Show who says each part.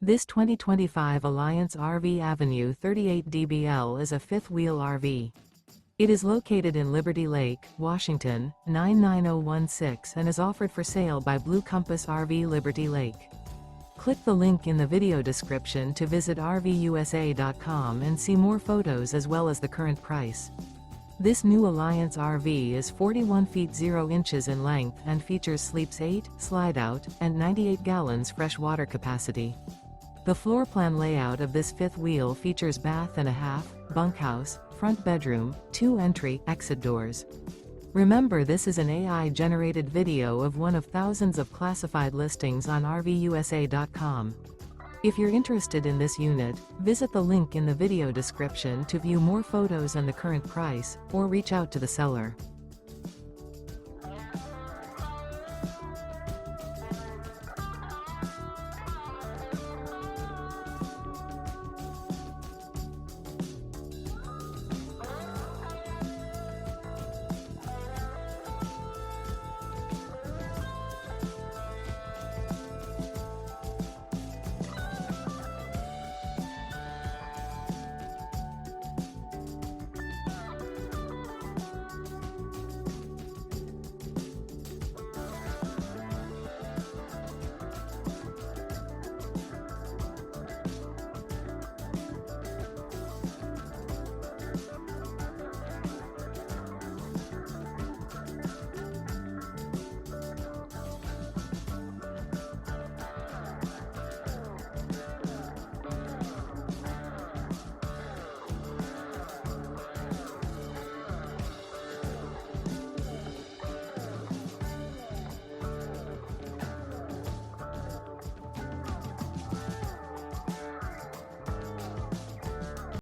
Speaker 1: This 2025 Alliance RV Avenue 38 DBL is a fifth-wheel RV. It is located in Liberty Lake, Washington, 99016 and is offered for sale by Blue Compass RV Liberty Lake. Click the link in the video description to visit RVUSA.com and see more photos as well as the current price. This new Alliance RV is 41 feet 0 inches in length and features sleeps 8, slide-out, and 98 gallons fresh water capacity. The floor plan layout of this fifth wheel features bath and a half, bunkhouse, front bedroom, 2 entry/exit doors. Remember, this is an AI-generated video of one of thousands of classified listings on RVUSA.com. If you're interested in this unit, visit the link in the video description to view more photos and the current price, or reach out to the seller.